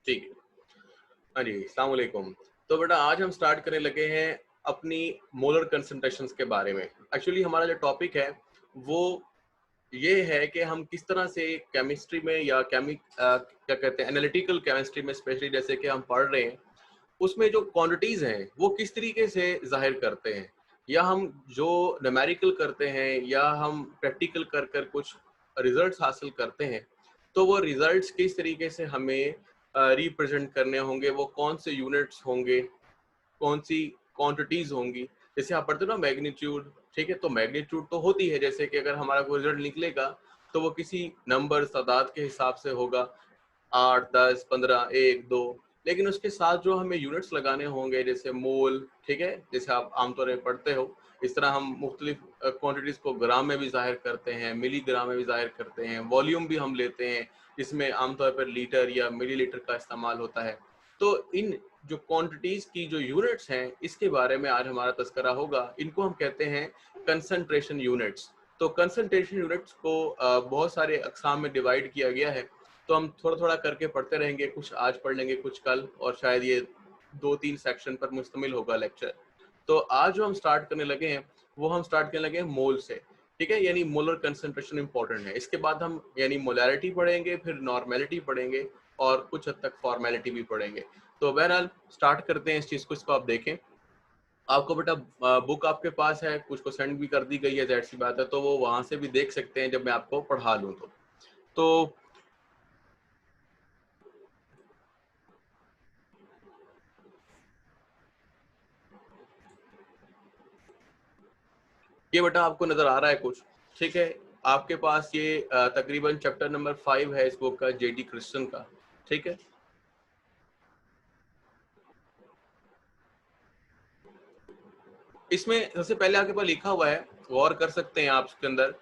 ठीक है। हाँ जी, अस्सलाम वालेकुम। तो बेटा आज हम स्टार्ट करने लगे हैं अपनी मोलर कंसंट्रेशंस के बारे में। एक्चुअली हमारा जो टॉपिक है वो ये है कि हम किस तरह से केमिस्ट्री में या क्या कहते हैं एनालिटिकल केमिस्ट्री में स्पेशली जैसे कि हम पढ़ रहे हैं, उसमें जो क्वांटिटीज हैं वो किस तरीके से ज़ाहिर करते हैं, या हम जो न्यूमेरिकल करते हैं या हम प्रैक्टिकल कर कर कुछ रिजल्ट्स हासिल करते हैं, तो वो रिजल्ट्स किस तरीके से हमें रिप्रेजेंट करने होंगे, वो कौन से यूनिट्स होंगे, कौन सी क्वांटिटीज होंगी। जैसे आप पढ़ते हो ना मैग्नीट्यूड, ठीक है, तो मैग्नीट्यूड तो होती है, जैसे कि अगर हमारा कोई रिजल्ट निकलेगा तो वो किसी नंबर तादाद के हिसाब से होगा, 8, 10, 15, 1, 2। लेकिन उसके साथ जो हमें यूनिट्स लगाने होंगे जैसे मोल, ठीक है, जैसे आप आमतौर पर पढ़ते हो, इस तरह हम मुख्तलिफ क्वांटिटीज को ग्राम में भी जाहिर करते हैं, मिलीग्राम में भी जाहिर करते हैं, वॉल्यूम भी हम लेते हैं जिसमें आमतौर पर लीटर या मिलीलीटर का इस्तेमाल होता है। तो इन जो क्वांटिटीज की जो यूनिट्स हैं इसके बारे में आज हमारा तस्करा होगा। इनको हम कहते हैं कंसंट्रेशन यूनिट्स। तो कंसंट्रेशन यूनिट्स को बहुत सारे अकसाम में डिवाइड किया गया है, तो हम थोड़ा थोड़ा करके पढ़ते रहेंगे, कुछ आज पढ़ लेंगे कुछ कल, और शायद ये 2-3 सेक्शन पर मुश्तमिल होगा लेक्चर। तो आज जो हम स्टार्ट करने लगे हैं वो हम स्टार्ट करने लगे हैं मोल से, ठीक है, यानी मोलर कंसंट्रेशन इंपॉर्टेंट है। इसके बाद हम यानी मोलैरिटी पढ़ेंगे, फिर नॉर्मेलिटी पढ़ेंगे और कुछ हद तक फॉर्मेलिटी भी पढ़ेंगे। तो बहरहाल स्टार्ट करते हैं इस चीज को। इसको आप देखें, आपको बेटा बुक आपके पास है, कुछ को सेंड भी कर दी गई है, जाहिर सी बात है, तो वो वहां से भी देख सकते हैं जब मैं आपको पढ़ा लूँ तो ये बेटा आपको नजर आ रहा है कुछ, ठीक है। आपके पास ये तकरीबन चैप्टर नंबर 5 है इस बुक का, जेडी क्रिस्टन का, ठीक है। इसमें सबसे पहले आपके पास लिखा हुआ है, गौर कर सकते हैं आप इसके अंदर।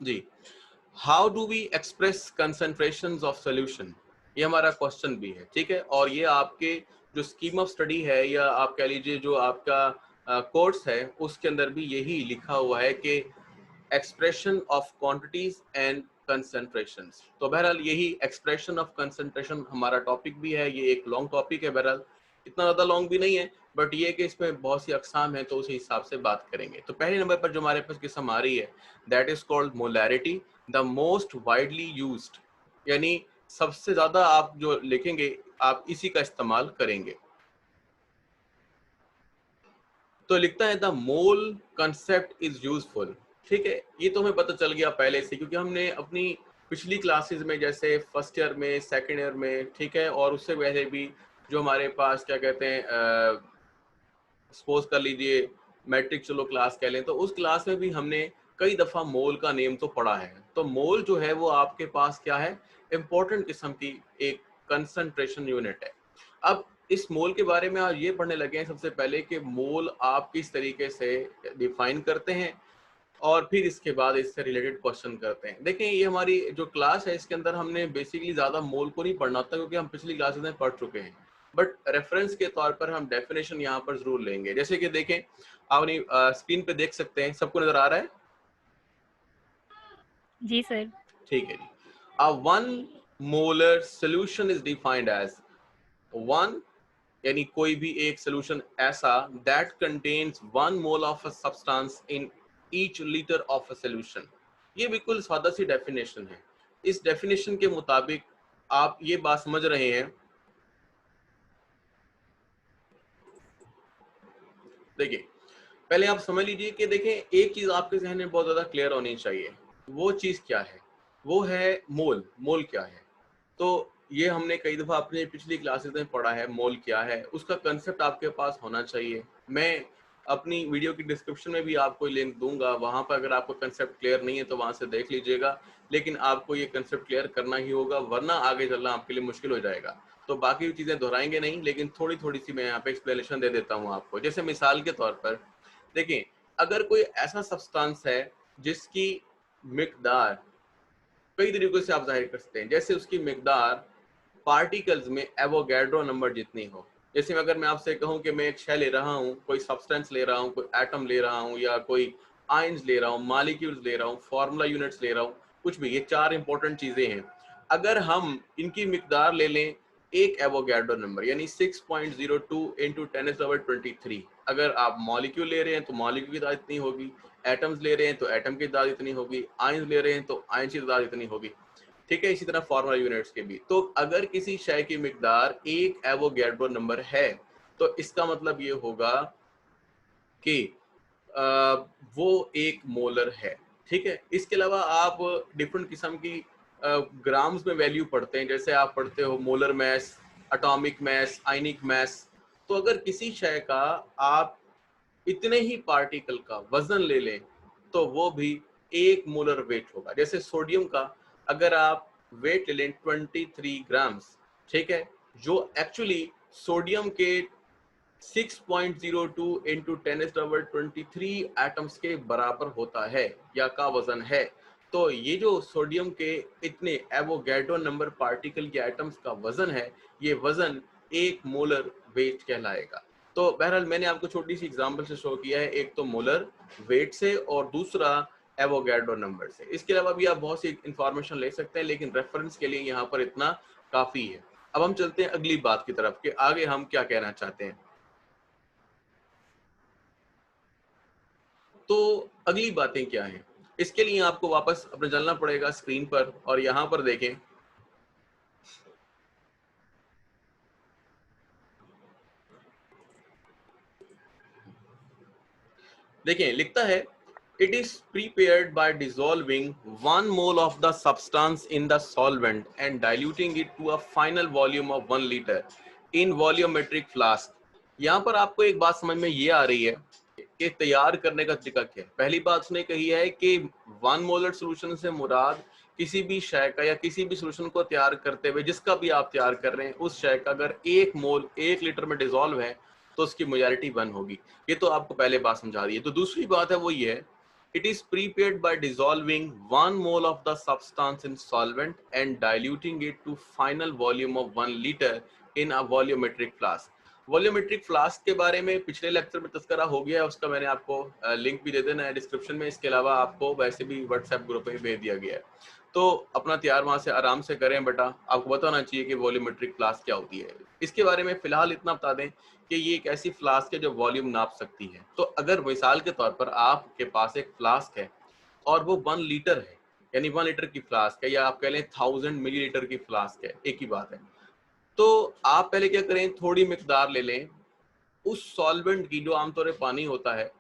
जी, how do we express concentrations of solution, ये हमारा क्वेश्चन भी है, ठीक है। और ये आपके जो स्कीम ऑफ स्टडी है या आप कह लीजिए जो आपका कोर्स है उसके अंदर भी यही लिखा हुआ है कि expression of quantities and concentrations. तो बहरहाल यही एक्सप्रेशन ऑफ कंसंट्रेशन हमारा टॉपिक भी है। ये एक लॉन्ग टॉपिक है, बहरहाल इतना ज़्यादा लॉन्ग भी नहीं है, बट ये कि इसमें बहुत सी अकसाम है तो उसी हिसाब से बात करेंगे। तो पहले नंबर पर जो हमारे पास किस्म आ रही है, that is called molarity, the most widely used, यानी सबसे ज़्यादा आप जो लिखेंगे आप इसी का इस्तेमाल करेंगे। तो लिखता है the mole concept is useful, ठीक है। ये तो हमें पता चल गया पहले से, क्योंकि हमने अपनी पिछली क्लासेस में जैसे फर्स्ट ईयर में, सेकंड ईयर में, ठीक है, और उससे पहले भी जो हमारे पास क्या कहते हैं, सपोज कर लीजिए मैट्रिक चलो क्लास कह लें, तो उस क्लास में भी हमने कई दफा मोल का नेम तो पढ़ा है। तो मोल जो है वो आपके पास क्या है, इंपॉर्टेंट किस्म की एक कंसंट्रेशन यूनिट है। अब इस मोल के बारे में आप ये पढ़ने लगे हैं सबसे पहले कि मोल आप किस तरीके से डिफाइन करते हैं, और फिर इसके बाद इससे रिलेटेड क्वेश्चन करते हैं। देखें, ये हमारी जो क्लास है इसके अंदर हमने बेसिकली ज्यादा मोल को नहीं पढ़ना था, क्योंकि हम पिछली क्लासेस में पढ़ चुके हैं, बट रेफरेंस के तौर पर हम डेफिनेशन यहाँ पर जरूर लेंगे। जैसे कि देखें, आप स्क्रीन पे देख सकते हैं, सबको नजर आ रहा है, जी सर। ठीक है जी। A one molar solution is defined as one, यानी कोई भी एक सोल्यूशन ऐसा that contains 1 mole of a substance in each litre of a solution. ये बिल्कुल सादा सी डेफिनेशन है। इस डेफिनेशन के मुताबिक आप ये बात समझ रहे हैं। देखिए, पहले आप समझ लीजिए कि देखें, एक चीज आपके जहन में बहुत ज्यादा क्लियर होनी चाहिए। वो चीज क्या है? वो है मोल। मोल क्या है? तो ये हमने कई दफा अपने पिछली क्लासेस में पढ़ा है, मोल क्या है, उसका कंसेप्ट आपके पास होना चाहिए। मैं अपनी वीडियो की डिस्क्रिप्शन में भी आपको लिंक दूंगा, वहां पर अगर आपको कंसेप्ट क्लियर नहीं है तो वहां से देख लीजिएगा। लेकिन आपको ये कंसेप्ट क्लियर करना ही होगा, वरना आगे चलना आपके लिए मुश्किल हो जाएगा। तो बाकी चीजें दोहराएंगे नहीं, लेकिन थोड़ी थोड़ी सी मैं यहाँ पे एक्सप्लेनेशन दे देता हूँ आपको। जैसे मिसाल के तौर पर देखिए, अगर कोई ऐसा सब्सटेंस है जिसकी मिकदार कई तरीकों से आप जाहिर कर सकते हैं, जैसे उसकी मिकदार पार्टिकल्स में एवोगैड्रो नंबर जितनी हो। जैसे अगर मैं आपसे कहूं कि मैं एक शय ले रहा हूं, कोई सब्सटेंस ले रहा हूं, कोई एटम ले रहा हूं, या कोई आयंस ले रहा हूं, मॉलिक्यूल्स ले रहा हूं, फार्मूला यूनिट्स ले रहा हूं, कुछ भी, ये 4 इंपॉर्टेंट चीजें हैं। अगर हम इनकी मिकदार ले लें एक एवोगैड्रो नंबर यानी 6.02 इंटू 10⁻23, अगर आप मॉलिक्यूल ले रहे हैं तो मॉलिक्यूल की तादाद इतनी होगी, एटम्स ले रहे हैं तो एटम की तादाद इतनी होगी, आयंस ले रहे हैं तो आयंस की तादाद इतनी होगी, ठीक है। इसी तरह फॉर्मूला यूनिट्स के भी। तो अगर किसी शय की मिकदार एक एवोगैड्रो नंबर है तो इसका मतलब ये होगा कि वो एक मोलर है, ठीक है। इसके अलावा आप डिफरेंट किस्म की ग्राम्स में वैल्यू पढ़ते हैं, जैसे आप पढ़ते हो मोलर मैस, एटॉमिक मैस, आयनिक मैस। तो अगर किसी शय का आप इतने ही पार्टिकल का वजन ले लें तो वो भी एक मोलर वेट होगा। जैसे सोडियम का अगर आप वेट ले लें 23 ग्राम्स, ठीक है, जो एक्चुअली सोडियम के 6.02 इंटू 10⁻23 एटम्स के बराबर होता है या का वजन है। तो ये जो सोडियम के इतने एवोगैड्रो नंबर पार्टिकल के एटम्स का वजन है, ये वजन एक मोलर वेट कहलाएगा। तो बहरहाल मैंने आपको छोटी सी एग्जांपल से शो किया है, एक तो मोलर वेट से और दूसरा एवोगैड्रो नंबर से। इसके अलावा भी आप बहुत सी इंफॉर्मेशन ले सकते हैं, लेकिन रेफरेंस के लिए यहाँ पर इतना काफी है। अब हम चलते हैं अगली बात की तरफ कि आगे हम क्या कहना चाहते हैं। तो अगली बातें क्या हैं, इसके लिए आपको वापस अपने चलना पड़ेगा स्क्रीन पर और यहाँ पर देखें। देखें लिखता है it is prepared by dissolving 1 mole of the substance in the solvent and diluting it to a final volume of 1 liter in volumetric flask। यहाँ पर आपको एक बात समझ में ये आ रही है कि तैयार करने का तरीका क्या है। पहली बात उसने कही है कि 1 मोलर सोल्यूशन से मुराद किसी भी शय का या किसी भी सोल्यूशन को तैयार करते हुए जिसका भी आप तैयार कर रहे हैं उस शय का अगर 1 मोल 1 लीटर में डिसॉल्व है तो उसकी मेजॉरिटी 1 होगी। ये तो आपको पहले बात समझा दी है। तो दूसरी बात है वो ये है, it is prepared by dissolving 1 mole of the substance in solvent and diluting it to final volume of 1 liter in a volumetric flask। Volumetric flask के बारे में पिछले लेक्चर में तस्करा हो गया है, उसका मैंने आपको लिंक भी दे देना है डिस्क्रिप्शन में। इसके अलावा आपको वैसे भी व्हाट्सएप ग्रुप में भेज दिया गया है, तो अपना तैयार वहां से आराम से करें बेटा। आपको बताना चाहिए कि वॉल्यूमेट्रिक फ्लास्क क्या होती है। इसके बारे में फिलहाल इतना बता दें कि ये एक ऐसी फ्लास्क है जो वॉल्यूम नाप सकती है। तो अगर मिसाल के तौर पर आपके पास एक फ्लास्क है और वो 1 लीटर है, यानी 1 लीटर की फ्लास्क है, या आप कह लें 1000 मिलीलीटर की फ्लास्क है, एक ही बात है। तो आप पहले क्या करें, थोड़ी मिकदार ले लें उस सॉल्वेंट की जो आमतौर पर पानी होता है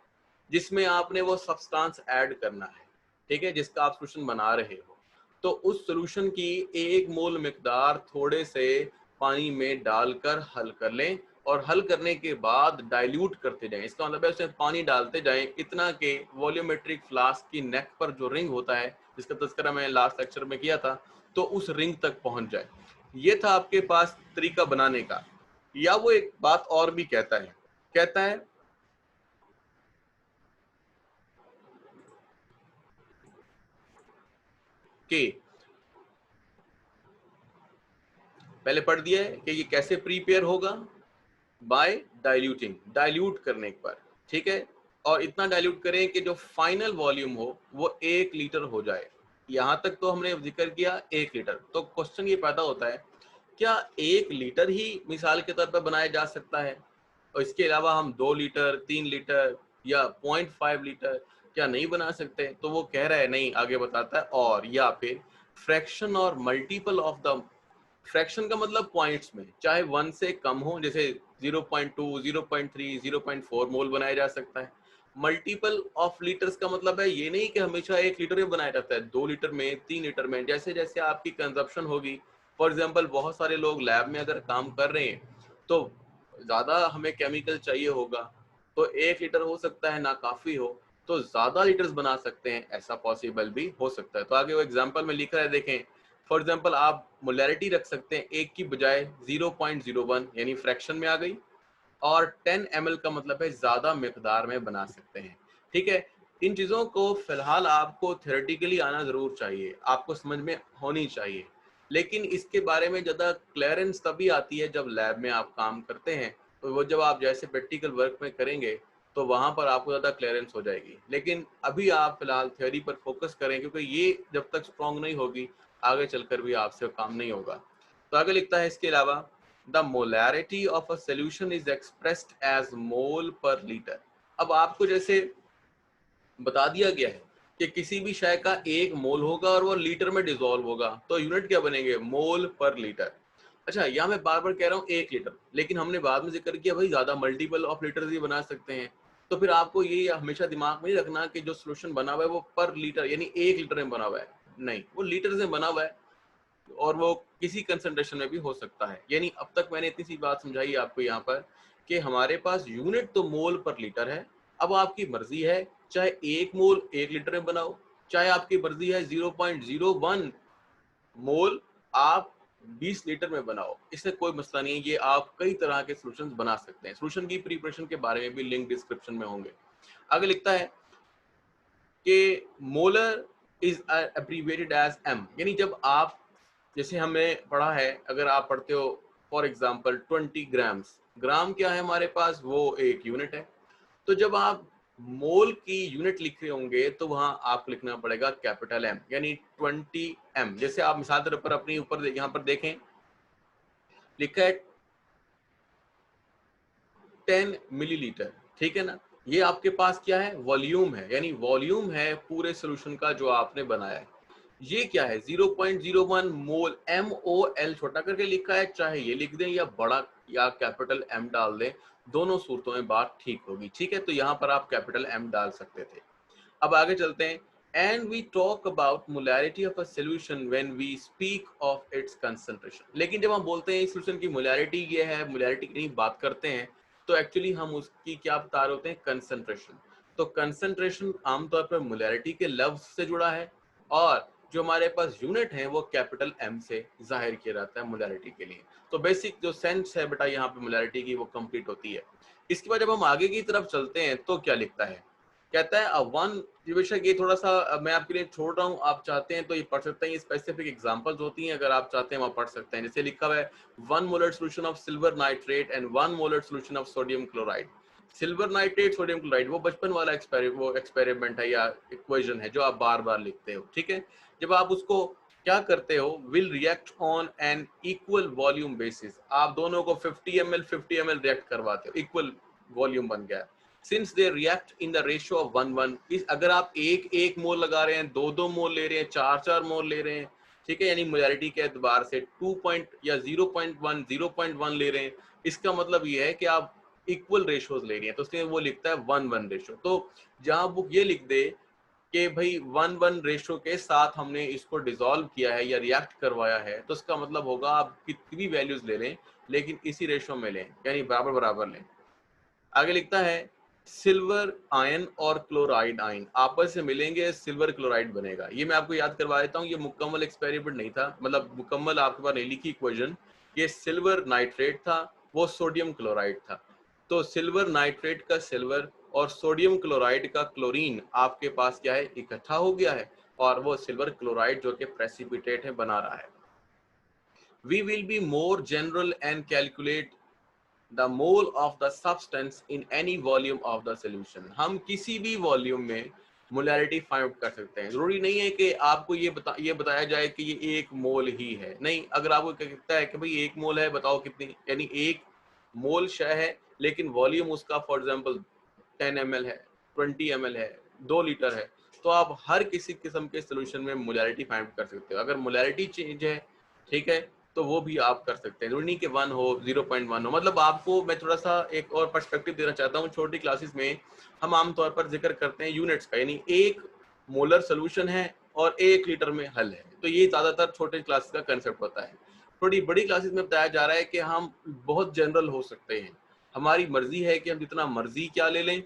जिसमें आपने वो सब्सटेंस ऐड करना है, ठीक है, जिसका आप सोल्यूशन बना रहे हो। तो उस सोल्यूशन की 1 मोल मिकदार थोड़े से पानी में डालकर हल कर लें और हल करने के बाद डाइल्यूट करते जाएं। इसका मतलब है उसमें पानी डालते जाएं इतना कि वॉल्यूमेट्रिक फ्लास्क की नेक पर जो रिंग होता है जिसका तस्करा मैंने लास्ट लेक्चर में किया था, तो उस रिंग तक पहुंच जाए। ये था आपके पास तरीका बनाने का। या वो एक बात और भी कहता है कि पहले पढ़ दिया है कि ये कैसे प्रीपेयर होगा, बाय डाइल्यूटिंग, डाइल्यूट करने पर, ठीक है। और इतना डाइल्यूट करें कि जो फाइनल वॉल्यूम हो वो 1 लीटर हो जाए। यहां तक तो हमने जिक्र किया 1 लीटर। तो क्वेश्चन ये पैदा होता है, क्या 1 लीटर ही मिसाल के तौर पर बनाया जा सकता है और इसके अलावा हम 2 लीटर 3 लीटर या 0.5 लीटर क्या नहीं बना सकते? तो वो कह रहा है नहीं, आगे बताता है, और या फिर फ्रैक्शन और मल्टीपल ऑफ द, फ्रैक्शन का मतलब पॉइंट्स में, चाहे 1 से कम हो, जैसे 0.2 0.3 0.4 मोल बनाया जा सकता है। मल्टीपल ऑफ लीटर्स का मतलब है ये नहीं कि हमेशा 1 लीटर में बनाया जाता है, 2 लीटर में, 3 लीटर में, जैसे जैसे आपकी कंजप्शन होगी। फॉर एग्जांपल बहुत सारे लोग लैब में अगर काम कर रहे हैं तो ज्यादा हमें केमिकल चाहिए होगा, तो 1 लीटर हो सकता है ना काफी हो, तो ज्यादा लीटर्स बना सकते हैं, ऐसा पॉसिबल भी हो सकता है। तो आगे वो एग्जांपल में लिखा है, देखें। फॉर एग्जांपल आप मोलैरिटी रख सकते हैं 1 की बजाय 0.01, यानी फ्रैक्शन में आ गई, और 10 ml का मतलब है ज्यादा मिकदार में बना सकते हैं, ठीक है। इन चीजों को फिलहाल आपको थ्योरेटिकली आना जरूर चाहिए, आपको समझ में होनी चाहिए, लेकिन इसके बारे में ज्यादा क्लियरेंस तभी आती है जब लैब में आप काम करते हैं। तो वो जब आप जैसे प्रैक्टिकल वर्क में करेंगे तो वहां पर आपको ज्यादा क्लियरेंस हो जाएगी। लेकिन अभी आप फिलहाल थ्योरी पर फोकस करें, क्योंकि ये जब तक स्ट्रॉन्ग नहीं होगी आगे चलकर भी आपसे काम नहीं होगा। तो आगे लिखता है इसके अलावा the molarity of a solution is expressed as mole per litre. अब आपको जैसे बता दिया गया है कि किसी भी शय का एक मोल होगा और वो लीटर में डिसॉल्व होगा, तो यूनिट क्या बनेंगे, मोल पर लीटर। अच्छा, यहाँ मैं बार बार कह रहा हूँ 1 लीटर, लेकिन हमने बाद में जिक्र किया भाई ज्यादा मल्टीपल ऑफ लीटर भी बना सकते हैं। तो फिर आपको ये हमेशा दिमाग में नहीं रखना कि जो सोल्यूशन बना हुआ है वो पर लीटर यानी 1 लीटर में बना हुआ है, नहीं, वो लीटर से बना हुआ है और वो किसी कंसंट्रेशन में भी हो सकता है। यानी अब तक मैंने इतनी सी बात समझाई आपको यहाँ पर कि हमारे पास यूनिट तो मोल पर लीटर है। अब आपकी मर्जी है, चाहे 1 मोल 1 लीटर में बनाओ, चाहे आपकी मर्जी है 0.01 मोल आप 20 लीटर में बनाओ, इससे कोई मसला नहीं है। ये आप कई तरह के सोल्यूशन बना सकते हैं। सोल्यूशन की प्रिपरेशन के बारे में भी लिंक डिस्क्रिप्शन में होंगे। आगे लिखता है कि molar is abbreviated as M, यानी जब आप, जैसे हमें पढ़ा है, अगर आप पढ़ते हो फॉर एग्जांपल 20 ग्राम्स, ग्राम क्या है हमारे पास, वो एक यूनिट है। तो जब आप मोल की यूनिट लिख रहे होंगे तो वहां आपको लिखना पड़ेगा कैपिटल एम, यानी 20 M। जैसे आप मिसाल के ऊपर अपनी ऊपर यहाँ पर देखें, लिखा है 10 मिलीलीटर, ठीक है ना। ये आपके पास क्या है, वॉल्यूम है, यानी वॉल्यूम है पूरे सोल्यूशन का जो आपने बनाया है। ये क्या है, 0.01 मोल, MOL छोटा करके लिखा है, चाहे ये लिख दें या बड़ा या कैपिटल M डाल दें, दोनों सूरतों में बात ठीक होगी, ठीक है। तो यहाँ पर आप कैपिटल M डाल सकते थे। अब आगे चलते हैं। And we talk about molarity of a solution when we speak of its concentration. लेकिन जब हम बोलते हैं इस सॉल्यूशन की मोलैरिटी ये है, मोलैरिटी की बात करते हैं, तो एक्चुअली हम उसकी क्या बता रहे होते हैं, कंसंट्रेशन। तो कंसंट्रेशन आमतौर पर मोलैरिटी के लफ्ज से जुड़ा है, और जो हमारे पास यूनिट है वो कैपिटल M से जाहिर किया जाता है मोलैरिटी के लिए। तो बेसिक जो सेंस है बेटा यहाँ पे मोलैरिटी की, वो कंप्लीट होती है। इसके बाद जब हम आगे की तरफ चलते हैं तो क्या लिखता है, कहता है वन, बेशक ये थोड़ा सा मैं आपके लिए छोड़ रहा हूँ, आप चाहते हैं तो ये पढ़ सकते हैं, ये स्पेसिफिक एग्जांपल्स होती हैं, अगर आप चाहते हैं वहाँ पढ़ सकते हैं। जैसे लिखा हुआ है 1 molar solution of silver nitrate and 1 molar solution of sodium chloride. Silver nitrate sodium chloride वो बचपन वाला एक्सपेरिमेंट है या इक्वेशन है जो आप बार बार लिखते हो, ठीक है। जब आप उसको क्या करते हो, will react on an equal volume basis, आप दोनों को 50 ml रिएक्ट करवाते हो, इक्वल वॉल्यूम बन गया। Since they react in the ratio of 1:1, इस अगर आप एक मोल लगा रहे हैं, दो मोल ले रहे हैं, चार मोल ले रहे हैं, ठीक है, यानी मोलैरिटी के एतबार से 2 पॉइंट या 0.1 ले रहे हैं, इसका मतलब ये है कि आप इक्वल रेशियोज ले रही हैं, तो उसमें वो लिखता है 1:1 रेशियो। तो जहां बुक ये लिख दे कि भाई 1:1 रेशियो के साथ हमने इसको डिसॉल्व किया है या रिएक्ट करवाया है, तो इसका मतलब होगा आप कितनी भी वैल्यूज ले लें लेकिन इसी रेशियो में लें, यानी बराबर बराबर लें। आगे लिखता है सिल्वर आयन और क्लोराइड आयन आपस में मिलेंगे, सिल्वर क्लोराइड बनेगा। ये मैं आपको याद करवा देता हूँ, ये मुकम्मल एक्सपेरिमेंट नहीं था, मतलब मुकम्मल आपके पास नहीं लिखी इक्वेशन। ये सिल्वर नाइट्रेट था, वो सोडियम क्लोराइड था। तो सिल्वर नाइट्रेट का सिल्वर और सोडियम क्लोराइड का क्लोरीन आपके पास क्या है, इकट्ठा हो गया है, और वो सिल्वर क्लोराइड जो कि प्रेसिपिटेट है बना रहा है। We will be more general and calculate the mole of the substance in any volume of the solution। हम किसी भी वॉल्यूम में मोलैरिटी फाइंड आउट कर सकते हैं। जरूरी नहीं है कि आपको ये बताया जाए कि ये 1 मोल ही है, नहीं, अगर आपको कहता है कि भाई 1 मोल है, बताओ कितनी, यानी 1 मोल शय है लेकिन वॉल्यूम उसका फॉर एग्जांपल 10 ml है, 20 ml है, 2 लीटर है, तो आप हर किसी किस्म के सोल्यूशन में मोलैरिटी फाइंड कर सकते हो। अगर मोलैरिटी चेंज है, ठीक है, तो वो भी आप कर सकते हैं, जरूरी नहीं कि 1 हो, 0.1 हो। मतलब आपको मैं थोड़ा सा एक और पर्सपेक्टिव देना चाहता हूँ। छोटी क्लासेस में हम आमतौर पर जिक्र करते हैं यूनिट्स का, यानी 1 मोलर सोल्यूशन है और 1 लीटर में हल है, तो ये ज्यादातर छोटे क्लासेस का कंसेप्ट होता है। थोड़ी बड़ी क्लासेस में बताया जा रहा है कि हम बहुत जनरल हो सकते हैं, हमारी मर्जी है कि हम जितना मर्जी क्या ले लें,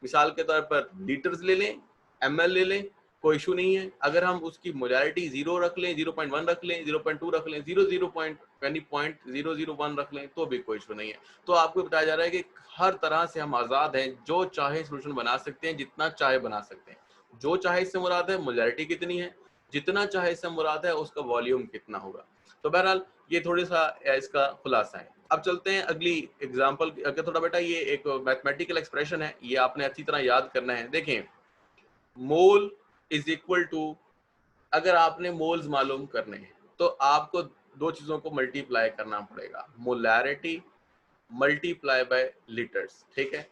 मिसाल के तौर पर लीटर्स ले लें, ML ले लें, कोई इशू नहीं है। अगर हम उसकी मोलैरिटी 0 रख लें, 0.1 रख लें, 0.2 रख लें, 0.001 रख लें, तो भी कोई इशू नहीं है। तो आपको बताया जा रहा है कि हर तरह से हम आजाद हैं, जो चाहे सोल्यूशन बना सकते हैं, जितना चाहे बना सकते हैं। जो चाहे इससे मुराद है मोलैरिटी कितनी है, जितना चाहे इससे मुराद है उसका वॉल्यूम कितना होगा। तो बहरहाल ये थोड़ी सा इसका खुलासा है। अब चलते हैं अगली एग्जांपल। अगर थोड़ा बेटा ये एक मैथमेटिकल एक्सप्रेशन है, ये आपने अच्छी तरह याद करना है। देखें, मोल इज इक्वल टू, अगर आपने मोल्स मालूम करने हैं तो आपको दो चीजों को मल्टीप्लाई करना पड़ेगा, मोलैरिटी मल्टीप्लाई बाय लीटर्स। ठीक है,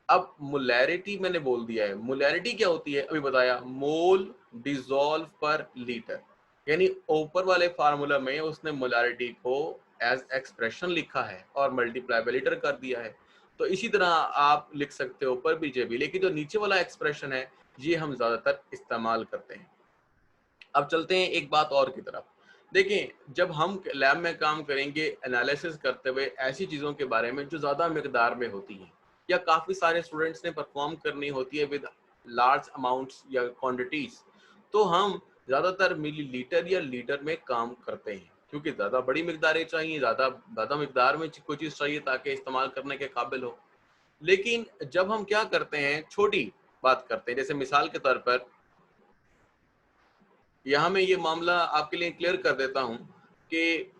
अब मोलैरिटी मैंने बोल दिया है, मोलैरिटी क्या होती है अभी बताया, मोल डिसॉल्व पर लीटर, यानी ऊपर वाले फार्मूला में उसने मोलैरिटी को एज एक्सप्रेशन लिखा है और मल्टीप्लाई बाय लीटर कर दिया है। तो इसी तरह आप लिख सकते हो ऊपर भी जे भी, लेकिन जो नीचे वाला एक्सप्रेशन है ये हम ज्यादातर इस्तेमाल करते हैं। अब चलते हैं एक बात और की तरफ। देखें, जब हम लैब में काम करेंगे एनालिसिस करते हुए ऐसी चीज़ों के बारे में जो ज़्यादा मिकदार में होती हैं या काफ़ी सारे स्टूडेंट्स ने परफॉर्म करनी होती है विद लार्ज अमाउंट्स या क्वांटिटीज, तो हम ज़्यादातर मिलीलीटर या लीटर में काम करते हैं, क्योंकि ज़्यादा बड़ी मिकदारें चाहिए, ज़्यादा ज़्यादा मिकदार में कोई चीज़ चाहिए ताकि इस्तेमाल करने के काबिल हो। लेकिन जब हम क्या करते हैं, छोटी बात करते हैं, जैसे मिसाल के तौर पर यहाँ मैं ये मामला आपके लिए क्लियर कर देता हूँ कि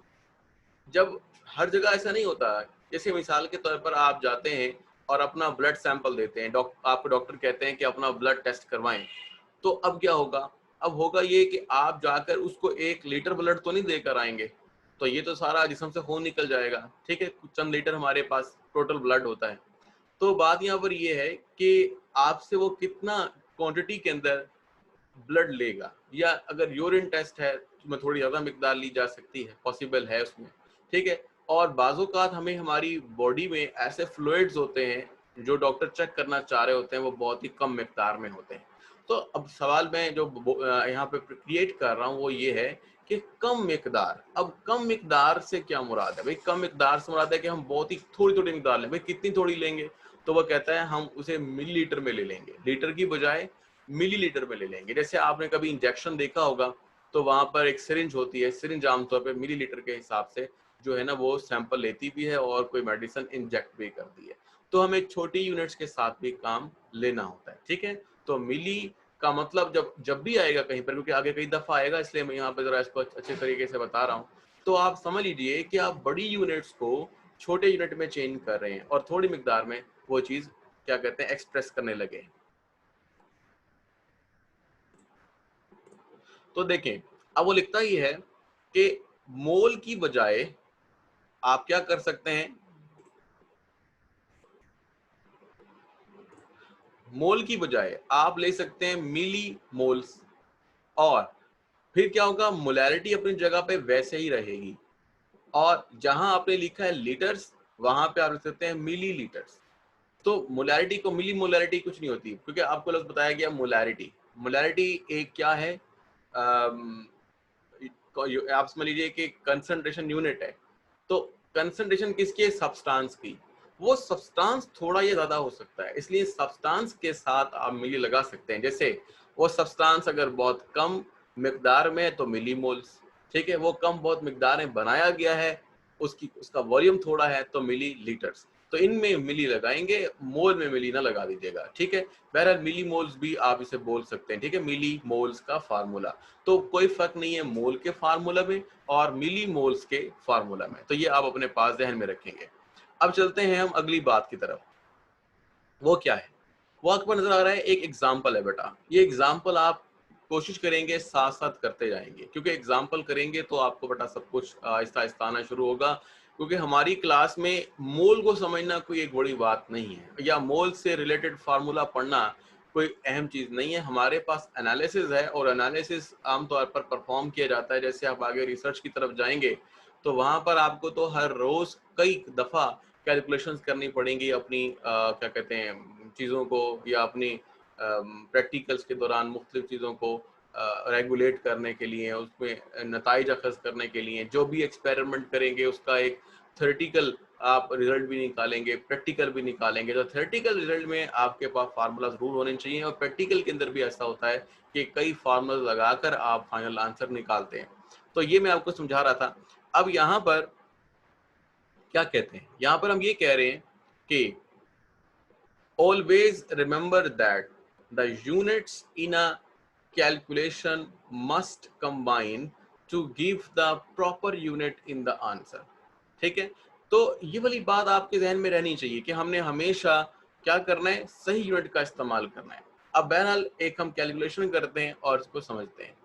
जब हर जगह ऐसा नहीं होता। जैसे मिसाल के तौर पर आप जाते हैं और अपना ब्लड सैंपल देते हैं, आपको डॉक्टर कहते हैं कि अपना ब्लड टेस्ट करवाएं, तो अब क्या होगा, अब होगा ये कि आप जाकर उसको 1 लीटर ब्लड तो नहीं देकर आएंगे, तो ये तो सारा जिस्म से खून निकल जाएगा। ठीक है, कुछ चंद लीटर हमारे पास टोटल ब्लड होता है। तो बात यहाँ पर ये है कि आपसे वो कितना क्वांटिटी के अंदर ब्लड लेगा, या अगर यूरिन टेस्ट है तो में थोड़ी ज़्यादा मिकदार ली जा सकती है, पॉसिबल है उसमें। ठीक है, और बाज़-औक़ात हमें हमारी बॉडी में ऐसे फ्लूइड्स होते हैं जो डॉक्टर चेक करना चाह रहे होते हैं, वो बहुत ही कम मिकदार में होते हैं। तो अब सवाल मैं जो यहाँ पे क्रिएट कर रहा हूँ वो ये है कि कम मिकदार। अब कम मिकदार से क्या मुराद है भाई? कम मिकदार से मुराद है कि हम बहुत ही थोड़ी-थोड़ी मिकदार लें। भाई कितनी थोड़ी लेंगे? तो वो कहता है हम उसे मिलीलीटर में ले लेंगे, लीटर की बजाय मिलीलीटर में ले लेंगे। जैसे आपने कभी इंजेक्शन देखा होगा तो वहां पर एक सिरिंज होती है, सिरिंज आमतौर पे मिलीलीटर के हिसाब से जो है ना वो सैंपल लेती भी है और कोई मेडिसिन इंजेक्ट भी करती है। तो हमें छोटी यूनिट्स के साथ भी काम लेना होता है। ठीक है, तो मिली का मतलब जब जब भी आएगा कहीं पर, क्योंकि आगे कई दफा आएगा इसलिए मैं यहाँ पे जरा इसको अच्छे तरीके से बता रहा हूँ, तो आप समझ लीजिए कि आप बड़ी यूनिट्स को छोटे यूनिट में चेंज कर रहे हैं और थोड़ी मिकदार में वो चीज क्या कहते हैं एक्सप्रेस करने लगे। तो देखें, अब वो लिखता ही है कि मोल की बजाय आप क्या कर सकते हैं, मोल की बजाय आप ले सकते हैं मिली मोल्स, और फिर क्या होगा, मोलैरिटी अपनी जगह पे वैसे ही रहेगी, और जहां आपने लिखा है लीटर्स वहां पे आप लिख सकते हैं मिली लीटर्स। तो मोलैरिटी को मिली मोलैरिटी कुछ नहीं होती, क्योंकि आपको लफ्ज बताया गया मोलैरिटी। मोलैरिटी एक क्या है, आप समझ लीजिए कि कंसंट्रेशन यूनिट है। तो कंसंट्रेशन किसकी है, सब्सटेंस की। वो सब्सटेंस थोड़ा या ज्यादा हो सकता है, इसलिए सब्सटेंस के साथ आप मिली लगा सकते हैं। जैसे वो सब्सटेंस अगर बहुत कम मिकदार में है तो मिली मोल्स, ठीक है, वो कम बहुत मिकदार में बनाया गया है, उसकी उसका वॉल्यूम थोड़ा है तो मिली लीटर्स। तो इनमें मिली लगाएंगे, मोल में मिली ना लगा दीजिएगा। ठीक है, बहरहाल मिली मोल्स भी आप इसे बोल सकते हैं। ठीक है, मिली मोल्स का फार्मूला, तो कोई फर्क नहीं है मोल के फार्मूला में और मिली मोल्स के फार्मूला में, तो ये आप अपने पास ध्यान में रखेंगे। अब चलते हैं हम अगली बात की तरफ। वो क्या है, वो आपको नजर आ रहा है, एक एग्जाम्पल है बेटा। ये एग्जाम्पल आप कोशिश करेंगे साथ साथ करते जाएंगे, क्योंकि एग्जाम्पल करेंगे तो आपको बेटा सब कुछ आहिस्ता आहिस्ता आना शुरू होगा। क्योंकि हमारी क्लास में मोल को समझना कोई एक बड़ी बात नहीं है, या मोल से रिलेटेड फार्मूला पढ़ना कोई अहम चीज नहीं है। हमारे पास एनालिसिस है, और एनालिसिस आमतौर पर परफॉर्म किया जाता है। जैसे आप आगे रिसर्च की तरफ जाएंगे तो वहां पर आपको तो हर रोज कई दफा कैलकुलेशंस करनी पड़ेंगी अपनी क्या कहते हैं चीज़ों को, या अपनी प्रैक्टिकल्स के दौरान मुख्तलिफ चीज़ों को रेगुलेट करने के लिए, उसमें नताइज अखज़ करने के लिए जो भी एक्सपेरिमेंट करेंगे उसका एक थ्योरेटिकल आप रिजल्ट भी निकालेंगे, प्रैक्टिकल भी निकालेंगे। तो थ्योरेटिकल रिजल्ट में आपके पास फार्मूला जरूर होने चाहिए, और प्रैक्टिकल के अंदर भी ऐसा होता है कि कई फार्मूला लगाकर आप फाइनल आंसर निकालते हैं। तो ये मैं आपको समझा रहा था। अब यहाँ पर क्या कहते हैं, यहाँ पर हम ये कह रहे हैं कि always remember that the units in a calculation must combine to give the proper unit in the answer। ठीक है, तो ये वाली बात आपके जहन में रहनी चाहिए कि हमने हमेशा क्या करना है, सही यूनिट का इस्तेमाल करना है। अब बहरहाल एक हम कैलकुलेशन करते हैं और इसको समझते हैं।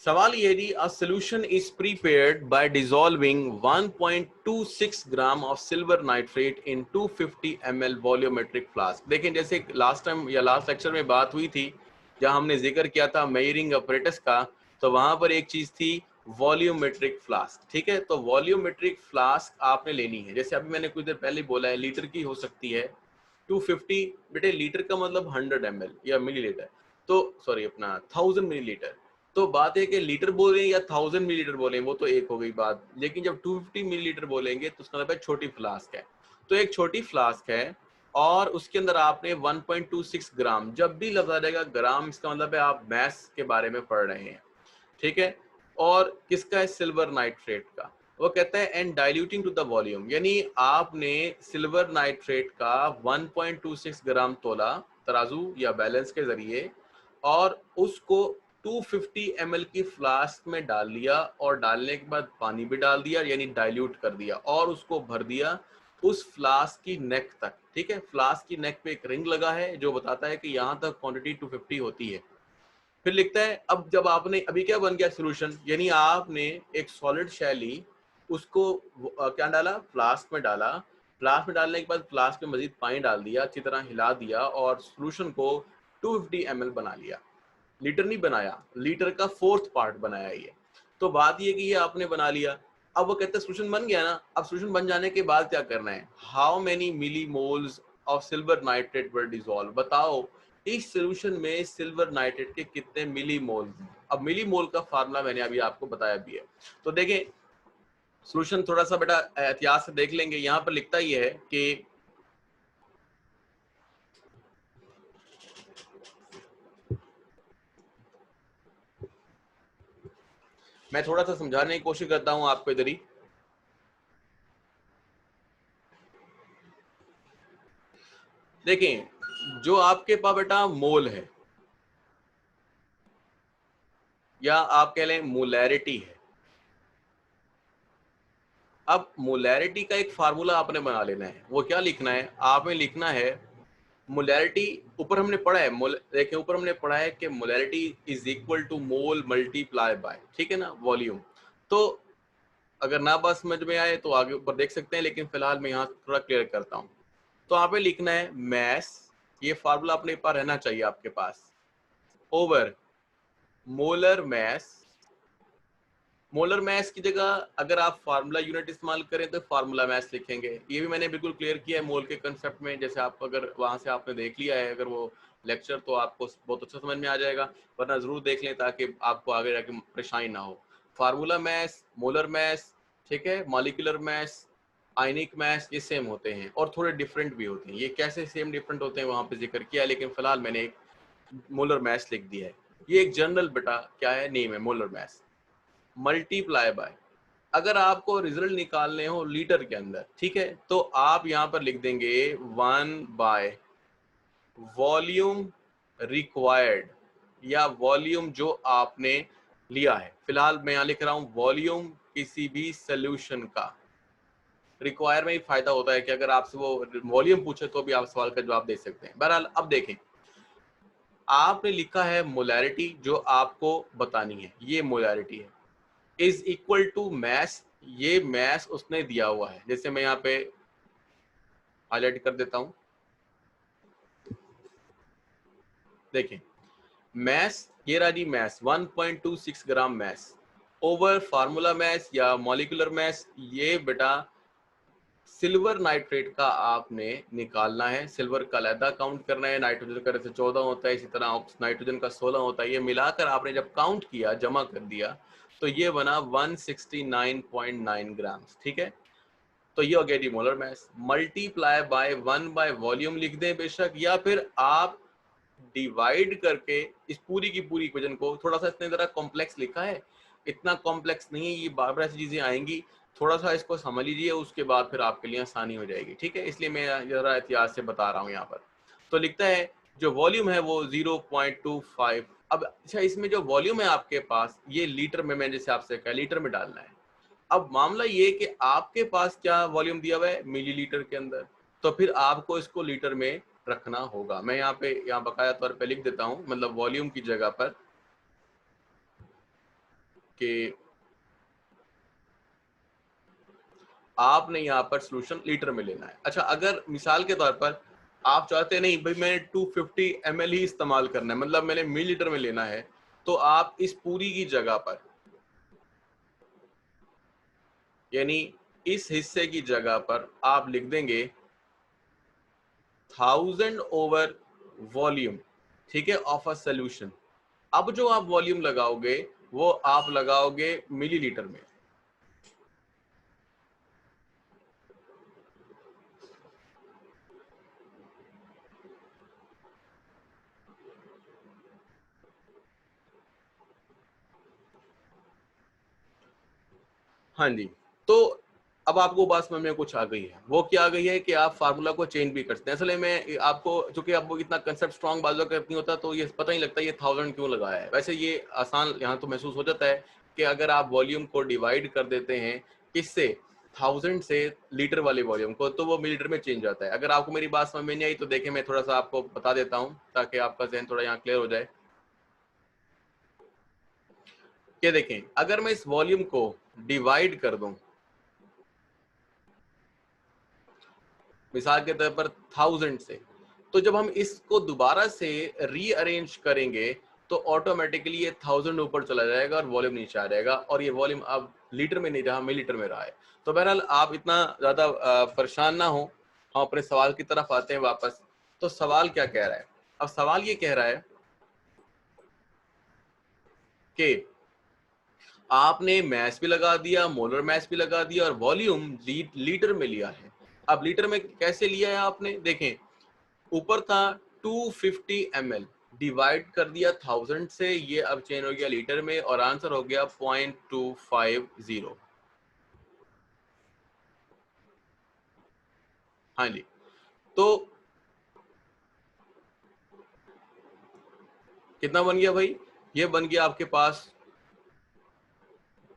सवाल ये जी, a solution is prepared by dissolving 1.26 gram of silver nitrate in 250 ml volumetric flask. देखें, जैसे लास्ट टाइम या लास्ट लेक्चर में बात हुई थी, जहां हमने जिक्र किया था मेजरिंग अपरेटस का, तो वहां पर एक चीज थी वॉल्यूमेट्रिक फ्लास्क। ठीक है, तो वॉल्यूमेट्रिक फ्लास्क आपने लेनी है। जैसे अभी मैंने कुछ देर पहले बोला है, लीटर की हो सकती है 250। बेटे लीटर का मतलब 100 ml या मिलीलीटर, तो सॉरी अपना 1000 मिलीलीटर। तो बात है कि लीटर बोलें या 1000 मिलीलीटर बोलें, वो तो एक हो गई बात, लेकिन जब 250 मिलीलीटर बोलेंगे तो उसका मतलब है छोटी फ्लास्क है। तो एक छोटी फ्लास्क है और उसके अंदर आपने 1.26 ग्राम, जब भी लफ्ज आ जाएगा ग्राम, इसका मतलब है आप मैथ्स के बारे में पढ़ रहे हैं। ठीक है, और किसका है, सिल्वर नाइट्रेट का। वो कहता है and diluting to the volume, यानी आपने सिल्वर नाइट्रेट का 1.26 ग्राम तोला तराजू या बैलेंस के जरिए, और उसको 250 ml की फ्लास्क में डाल लिया, और डालने के बाद पानी भी डाल दिया, यानी डाइल्यूट कर दिया, और उसको भर दिया उस फ्लास्क की नेक तक। ठीक है, फ्लास्क की नेक पे एक रिंग लगा है जो बताता है कि यहाँ तक क्वांटिटी 250 होती है। फिर लिखता है अब जब आपने, अभी क्या बन गया सोल्यूशन, यानी आपने एक सॉलिड शै ली, उसको क्या डाला, फ्लास्क में डाला। फ्लास्क में डालने के बाद फ्लास्क में मजीद पानी डाल दिया, अच्छी तरह हिला दिया, और सोल्यूशन को 250 ml बना लिया। लीटर नहीं बनाया, लीटर का फोर्थ पार्ट बनाया ये। तो बात ये कि ये आपने बना लिया। अब वो कहते हैं सोल्यूशन बन गया ना, अब सोल्यूशन बन जाने के बाद क्या करना है, how many millimoles of silver nitrate were dissolve. बताओ इस सोल्यूशन में सिल्वर नाइट्रेट के कितने मिली मोल हैं। अब मिली मोल का फार्मूला मैंने अभी आपको बताया भी है। तो देखें सोल्यूशन थोड़ा सा बेटा एहतियात से देख लेंगे। यहां पर लिखता ही है कि मैं थोड़ा सा समझाने की कोशिश करता हूं आपको इधर ही। देखें जो आपके पास बेटा मोल है, या आप कह लें मोलैरिटी है। अब मोलैरिटी का एक फार्मूला आपने बना लेना है। वो क्या लिखना है, आपने लिखना है मोलैरिटी, ऊपर हमने पढ़ा है देखिए ऊपर हमने पढ़ा है कि molarity is equal to mole multiply by, ठीक है ना, वॉल्यूम। तो अगर ना बात समझ में आए तो आगे ऊपर देख सकते हैं, लेकिन फिलहाल मैं यहाँ थोड़ा क्लियर करता हूँ। तो यहाँ पे लिखना है मैस, ये फार्मूला अपने पास रहना चाहिए आपके पास, over molar mass. Molar mass की जगह अगर आप फार्मूला यूनिट इस्तेमाल करें तो फार्मूला मैस लिखेंगे। ये भी मैंने बिल्कुल क्लियर किया है मोल के कंसेप्ट में, जैसे आप अगर वहां से आपने देख लिया है अगर वो लेक्चर, तो आपको बहुत अच्छा समझ में आ जाएगा, वरना जरूर देख लें ताकि आपको आगे जाके परेशानी ना हो। फार्मूला मैस, मोलर मैस, ठीक है, मॉलिक्यूलर मैस, आयनिक मैस, ये सेम होते हैं और थोड़े डिफरेंट भी होते हैं। ये कैसे सेम डिफरेंट होते हैं वहां पे जिक्र किया है, लेकिन फिलहाल मैंने एक मोलर मैस लिख दिया है। ये एक जनरल बेटा क्या है, नेम है मोलर मैस। मल्टीप्लाई बाय, अगर आपको रिजल्ट निकालने हो लीटर के अंदर, ठीक है, तो आप यहां पर लिख देंगे 1/, वॉल्यूम रिक्वायर्ड, या वॉल्यूम जो आपने लिया है। फिलहाल मैं यहां लिख रहा हूं वॉल्यूम किसी भी सोल्यूशन का। रिक्वायर में ही फायदा होता है कि अगर आपसे वो वॉल्यूम पूछे तो भी आप सवाल का जवाब दे सकते हैं। बहरहाल अब देखें, आपने लिखा है मोलैरिटी जो आपको बतानी है, ये मोलैरिटी है, इज इक्वल टू मैस, ये मैस उसने दिया हुआ है। जैसे मैं यहाँ पे हाईलाइट कर देता हूं, देखें मैस, ये रहा जी मैस 1.26 ग्राम मैस ओवर फार्मूला मैस या मॉलिक्यूलर मैस। ये बेटा सिल्वर नाइट्रेट का आपने निकालना है, सिल्वर का अलहदा काउंट करना है, नाइट्रोजन का जैसे 14 होता है, इसी तरह नाइट्रोजन का 16 होता है। ये मिलाकर आपने जब काउंट किया, जमा कर दिया, तो ये बना 169.9 ग्राम। ठीक है, तो ये हो गया जी molar mass. Multiply by 1 volume लिख दें बेशक, या फिर आप डिवाइड करके इस पूरी की पूरी इक्वेशन को, थोड़ा सा इसने जरा कॉम्प्लेक्स लिखा है, इतना कॉम्प्लेक्स नहीं है, ये बार बार ऐसी चीजें आएंगी, थोड़ा सा इसको समझ लीजिए, उसके बाद फिर आपके लिए आसानी हो जाएगी। ठीक है, इसलिए मैं जरा एहतियात से बता रहा हूँ यहाँ पर। तो लिखता है जो वॉल्यूम है वो 0.25। अब अच्छा, इसमें जो वॉल्यूम है आपके पास, ये लीटर में, मैंने जैसे आपसे कहा लीटर में डालना है। अब मामला ये कि आपके पास क्या वॉल्यूम दिया हुआ है मिलीलीटर के अंदर, तो फिर आपको इसको लीटर में रखना होगा। मैं यहाँ बकाया तौर पे लिख देता हूं, मतलब वॉल्यूम की जगह पर कि आपने यहाँ पर सोल्यूशन लीटर में लेना है। अच्छा, अगर मिसाल के तौर पर आप चाहते नहीं भाई मैंने 250 ml ही इस्तेमाल करना है, मतलब मैंने मिलीलीटर में लेना है, तो आप इस पूरी की जगह पर, यानी इस हिस्से की जगह पर आप लिख देंगे 1000 ओवर वॉल्यूम, ठीक है, ऑफ अ सोल्यूशन। अब जो आप वॉल्यूम लगाओगे वो आप लगाओगे मिलीलीटर में। हाँ जी, तो अब आपको बात समझ में कुछ आ गई है। वो क्या आ गई है कि आप फार्मूला को चेंज भी कर सकते हैं। असल में आपको, चूंकि आपको इतना कंसेप्ट स्ट्रॉन्ग बाजू का नहीं होता, तो ये पता नहीं लगता ये 1000 क्यों लगाया है। वैसे ये आसान यहाँ तो महसूस हो जाता है कि अगर आप वॉल्यूम को डिवाइड कर देते हैं किससे, 1000 से लीटर वाले वॉल्यूम को, तो वो मिलीलीटर में चेंज जाता है। अगर आपको मेरी बात समझ में नहीं आई तो देखें, मैं थोड़ा सा आपको बता देता हूँ ताकि आपका जहन थोड़ा यहाँ क्लियर हो जाए। ये देखें, अगर मैं इस वॉल्यूम को डिवाइड कर दूं, मिसाल के तौर पर 1000 से, तो जब हम इसको दोबारा से रीअरेंज करेंगे तो ऑटोमेटिकली ये 1000 ऊपर चला जाएगा और वॉल्यूम नीचे आ जाएगा, और ये वॉल्यूम अब लीटर में नहीं रहा, मिलीलीटर में रहा है। तो बहरहाल आप इतना ज्यादा परेशान ना हो, हम अपने सवाल की तरफ आते हैं वापस। तो सवाल क्या कह रहा है? अब सवाल ये कह रहा है कि आपने मैस भी लगा दिया, मोलर मैस भी लगा दिया, और वॉल्यूम लीटर में लिया है। अब लीटर में कैसे लिया है आपने? देखें, ऊपर था 250 ml, डिवाइड कर दिया 1000 से, ये अब चेंज हो गया लीटर में, और आंसर हो गया 0.250। हाँ जी, तो कितना बन गया भाई? ये बन गया आपके पास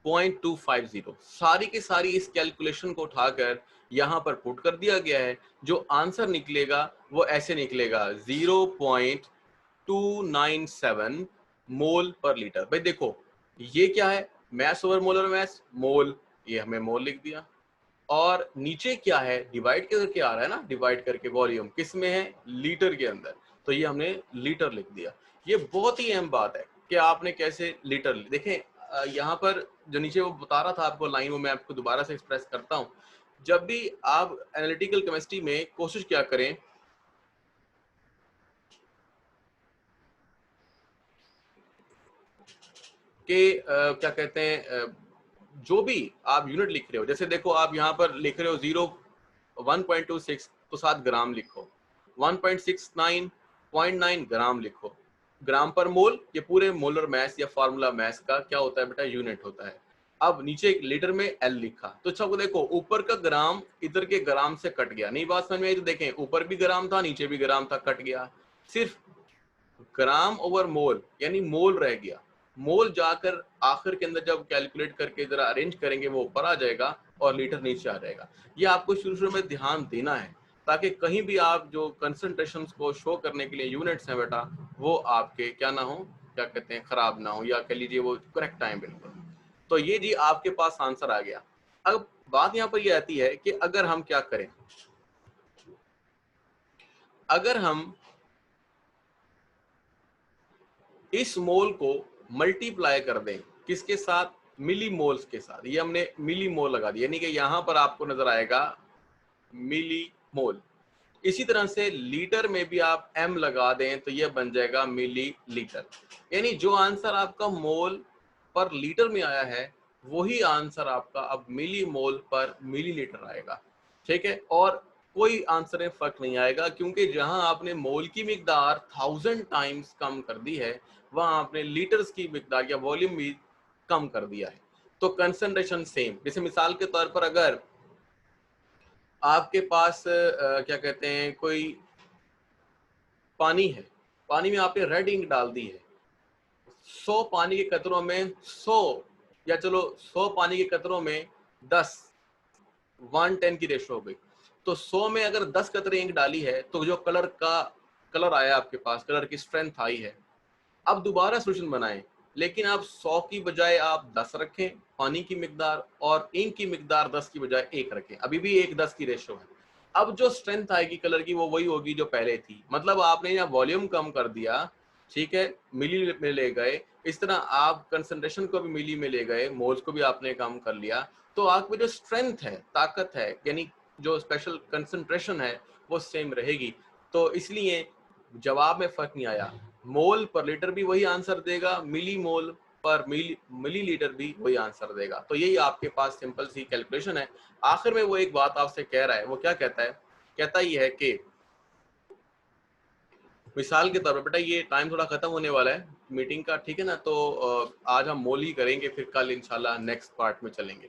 0.250। सारी की सारी इस कैलकुलेशन को उठाकर यहां पर पुट कर दिया गया है। जो आंसर निकलेगा वो ऐसे निकलेगा 0.297 मोल पर लीटर। भाई देखो, ये क्या है? मैस ओवर मोलर मैस, मोल, ये हमें मोल लिख दिया। और नीचे क्या है? डिवाइड करके आ रहा है ना, डिवाइड करके वॉल्यूम किस में है? लीटर के अंदर, तो ये हमने लीटर लिख दिया। ये बहुत ही अहम बात है कि आपने कैसे लीटर देखें। यहाँ पर जो नीचे वो बता रहा था आपको लाइन, वो मैं आपको दोबारा से एक्सप्रेस करता हूँ। जब भी आप एनालिटिकल केमिस्ट्री में कोशिश क्या करें कि क्या कहते हैं, जो भी आप यूनिट लिख रहे हो, जैसे देखो आप यहाँ पर लिख रहे हो 1.26, तो 7 ग्राम लिखो। 1.69.9 ग्राम लिखो। ग्राम पर मोल, ये पूरे मोलर मैस या फार्मूला मैस का क्या होता है बेटा? यूनिट होता है। अब नीचे एक लीटर में एल लिखा, तो अच्छा, को देखो ऊपर का ग्राम इधर के ग्राम से कट गया। नहीं बात समझ में आई? तो देखें, ऊपर भी ग्राम था, नीचे भी ग्राम था, कट गया। सिर्फ ग्राम ओवर मोल, यानी मोल रह गया। मोल जाकर आखिर के अंदर जब कैलकुलेट करके जरा अरेंज करेंगे वो ऊपर आ जाएगा और लीटर नीचे आ जाएगा। ये आपको शुरू शुरू में ध्यान देना है, ताकि कहीं भी आप जो कंसंट्रेशन को शो करने के लिए यूनिट्स हैं बेटा, वो आपके क्या ना हो, क्या कहते हैं, खराब ना हो, या कह लीजिए वो करेक्ट टाइम बिल्कुल। तो ये जी आपके पास आंसर आ गया। अब बात यहाँ पर ये आती है कि अगर हम क्या करें, अगर हम इस मोल को मल्टीप्लाई कर दें किसके साथ? मिली मोल्स के साथ। ये हमने मिली मोल लगा दिया, यानी कि यहां पर आपको नजर आएगा मिली मोल। इसी तरह से लीटर में भी आप एम लगा दें तो ये बन जाएगा मिली लीटर। यानी जो आंसर आपका मोल पर लीटर में आया है वही आंसर आपका अब मिली मोल पर मिली लीटर आएगा। ठीक है, और कोई आंसर में फर्क नहीं आएगा, क्योंकि जहां आपने मोल की मिकदार 1000 टाइम्स कम कर दी है, वहां आपने लीटर्स की मिकदार या वॉल्यूम भी कम कर दिया है। तो कंसंट्रेशन सेम। जैसे मिसाल के तौर पर अगर आपके पास क्या कहते हैं, कोई पानी है, पानी में आपने रेड इंक डाल दी है, 100 पानी के कतरों में 100, या चलो 100 पानी के कतरों में 10, 1:10 की रेशो हो गई। तो 100 में अगर 10 कतरे इंक डाली है तो जो कलर आया आपके पास, कलर की स्ट्रेंथ आई है। अब दोबारा सोल्यूशन बनाएं, लेकिन आप 100 की बजाय आप 10 रखें पानी की मिकदार, और इंक की मिकदार 10 की बजाय 1 रखें, अभी भी 1:10 की रेशो है। अब जो स्ट्रेंथ आएगी कलर की वो वही होगी जो पहले थी। मतलब आपने यहाँ वॉल्यूम कम कर दिया, ठीक है, मिली में ले गए, इस तरह आप कंसंट्रेशन को भी मिली में ले गए, मोल्स को भी आपने कम कर लिया, तो आपकी जो स्ट्रेंथ है, ताकत है, यानी जो स्पेशल कंसंट्रेशन है वो सेम रहेगी। तो इसलिए जवाब में फर्क नहीं आया। मोल पर लीटर भी वही आंसर देगा, मिली मोल पर मिली लीटर भी वही आंसर देगा। तो यही आपके पास सिंपल सी कैलकुलेशन है। आखिर में वो एक बात आपसे कह रहा है, वो क्या कहता है? कहता ही है कि मिसाल के तौर पर, बेटा ये टाइम थोड़ा खत्म होने वाला है मीटिंग का, ठीक है ना, तो आज हम मोल ही करेंगे, फिर कल इंशाल्लाह नेक्स्ट पार्ट में चलेंगे।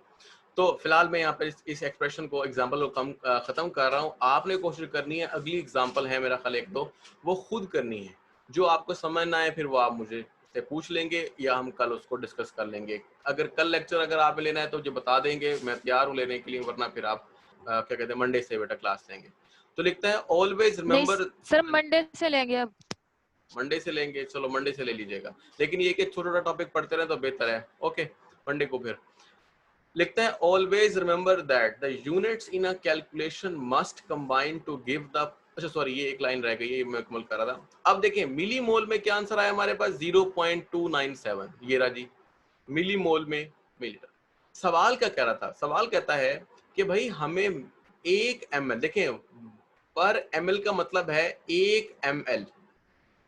तो फिलहाल मैं यहाँ पे इस एक्सप्रेशन को, एग्जाम्पल को खत्म कर रहा हूँ। आपने कोशिश करनी है, अगली एग्जाम्पल है मेरा ख्याल एक दो, वो खुद करनी है। जो आपको समझ ना आए फिर वो आप मुझे से पूछ लेंगे, या हम कल उसको डिस्कस कर लेंगे। अगर कल लेक्चर अगर आप लेना है तो जो बता देंगे, मैं तैयार हूँ लेने के लिए, वरना फिर आप क्या कहते हैं मंडे से बेटा क्लास लेंगे। तो लिखता है ऑलवेज नहीं रिमेंबर। सर, मंडे से लेंगे अब। मंडे से लेंगे, चलो मंडे से ले लीजिएगा, लेकिन ये कि छोटा छोटा टॉपिक पढ़ते रहे तो बेहतर है। ओके, मंडे को फिर लिखता है always remember that the units in a calculation must combine to give the, अच्छा सॉरी ये एक लाइन रह गई, ये मैं कमल कर रहा था। अब देखें मिली मोल में क्या आंसर आया हमारे पास, 0.297, ये रहा जी मिली मोल में मिलीलीटर। सवाल क्या कह रहा था? सवाल कहता है कि भाई हमें 1 ml, देखें पर ml का मतलब है 1 ml,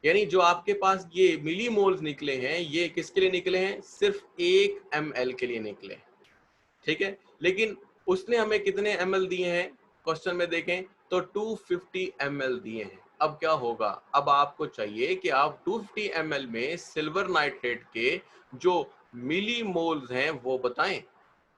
यानी जो आपके पास ये मिली मोल्स निकले हैं ये किसके लिए निकले हैं? सिर्फ 1 ml के लिए निकले, ठीक है। लेकिन उसने हमें कितने ml दिए हैं? क्वेश्चन में देखें तो 250 ml दिए हैं। अब क्या होगा? अब आपको चाहिए कि आप 250 ml में सिल्वर नाइट्रेट के जो मिली मोल्स हैं वो बताएं।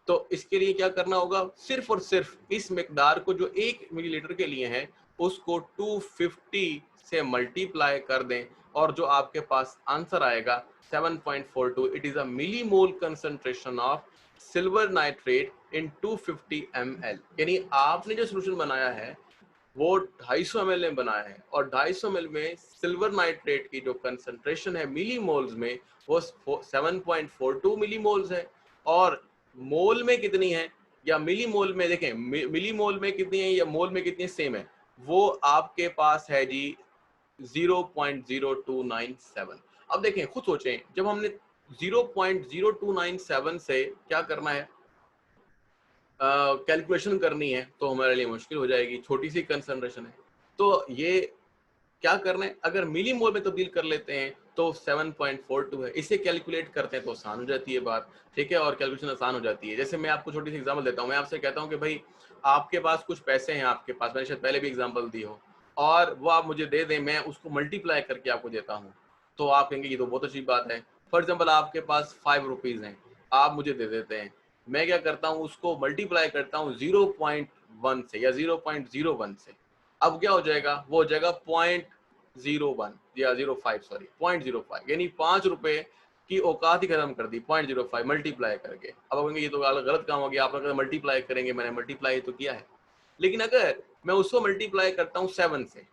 तो इसके लिए क्या करना होगा? सिर्फ और सिर्फ इस मिकदार को जो 1 मिलीलीटर के लिए है उसको 250 से मल्टीप्लाई कर दें, और जो आपके पास आंसर आएगा 7.42, it is a millimole concentration of silver nitrate in 250 ml। यानी आपने जो सोल्यूशन बनाया है वो 250 ml में बनाया है, और 250 ml में सिल्वर नाइट्रेट की जो कंसंट्रेशन है मिली मोल्स में वो 7.42 मिली मोल्स है। और मोल में कितनी है, या मिली मोल में, देखें मिली मोल में कितनी है या मोल में कितनी है, सेम है, वो आपके पास है जी 0.0297। अब देखें खुद सोचें, जब हमने 0.0297 से क्या करना है, कैलकुलेशन करनी है, तो हमारे लिए मुश्किल हो जाएगी, छोटी सी कंसंट्रेशन है। तो ये क्या करना है, अगर मिली मोल में तब्दील कर लेते हैं तो 7.42 है, इसे कैलकुलेट करते हैं तो आसान हो जाती है बात, ठीक है, और कैलकुलेशन आसान हो जाती है। जैसे मैं आपको छोटी सी एग्जांपल देता हूँ, मैं आपसे कहता हूँ कि भाई आपके पास कुछ पैसे हैं, आपके पास, मैंने शायद पहले भी एग्जांपल दी हो, और वो आप मुझे दे दें, मैं उसको मल्टीप्लाई करके आपको देता हूँ, तो आप कहेंगे ये तो बहुत अच्छी बात है। फॉर एग्जाम्पल आपके पास 5 रुपीज हैं, आप मुझे दे देते हैं, मैं क्या करता हूँ उसको मल्टीप्लाई करता हूँ 0.1 से या 0.01 से। अब क्या हो जाएगा? वो हो जाएगा 0.01 या 0.5, सॉरी 0.05, यानी 5 रुपए की औकात ही खत्म कर दी 0.05 मल्टीप्लाई करके। अब कहेंगे ये तो गलत काम हो गया, आपने मल्टीप्लाई करेंगे, मैंने मल्टीप्लाई तो किया है। लेकिन अगर मैं उसको मल्टीप्लाई करता हूँ 7 से,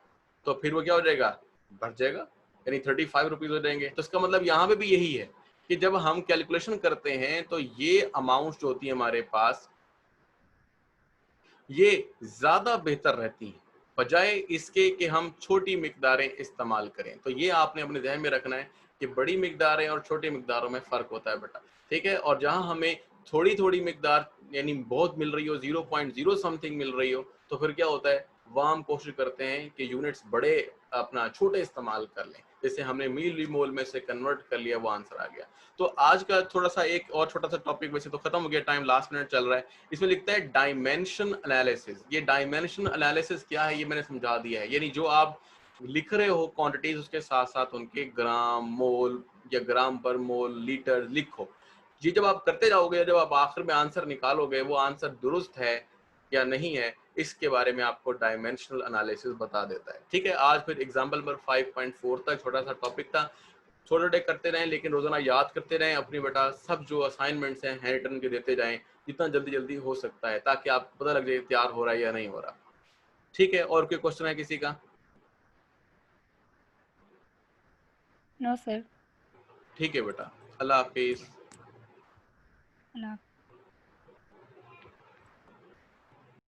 तो फिर वो क्या हो जाएगा? बढ़ जाएगा, यानी 35 रुपीज हो जाएंगे। तो इसका मतलब यहाँ पे भी यही है कि जब हम कैलकुलेशन करते हैं तो ये अमाउंट जो होती है हमारे पास, ये ज्यादा बेहतर रहती है बजाय इसके कि हम छोटी मिकदारें इस्तेमाल करें। तो ये आपने अपने ध्यान में रखना है कि बड़ी मिकदारें और छोटी मिकदारों में फर्क होता है बेटा, ठीक है। और जहां हमें थोड़ी थोड़ी मिकदार यानी बहुत मिल रही हो, 0.0 समथिंग मिल रही हो, तो फिर क्या होता है, वहां हम कोशिश करते हैं कि यूनिट्स बड़े अपना छोटे इस्तेमाल कर लें। जैसे हमने मिली मोल में से कन्वर्ट कर लिया, वो आंसर आ गया। तो आज का थोड़ा सा एक और छोटा सा टॉपिक, वैसे तो खत्म हो गया, टाइम लास्ट मिनट चल रहा है। इसमें लिखता है डायमेंशन एनालिसिस। ये डायमेंशन एनालिसिस क्या है ये मैंने समझा दिया है, यानी जो आप लिख रहे हो क्वांटिटीज, उसके साथ साथ उनके ग्राम, मोल या ग्राम पर मोल, लीटर लिखो। ये जब आप करते जाओगे, जब आप आखिर में आंसर निकालोगे, वो आंसर दुरुस्त है या नहीं है, इसके बारे में आपको डायमेंशनल एनालिसिस बता देता है, ठीक है। आज फिर एग्जाम्पल नंबर 5.4 तक छोटा सा टॉपिक था, छोटे छोटे करते रहें, लेकिन रोजाना याद करते रहें अपनी बेटा, सब जो असाइनमेंट्स हैं हैंड रिटन के देते जाएं, जितना जल्दी जल्दी हो सकता है, ताकि आपको पता लग जाए तैयार हो रहा है या नहीं हो रहा। ठीक है, और कोई क्वेश्चन है किसी का? No sir. ठीक है बेटा, अल्लाह हाफिज। अल्लाह।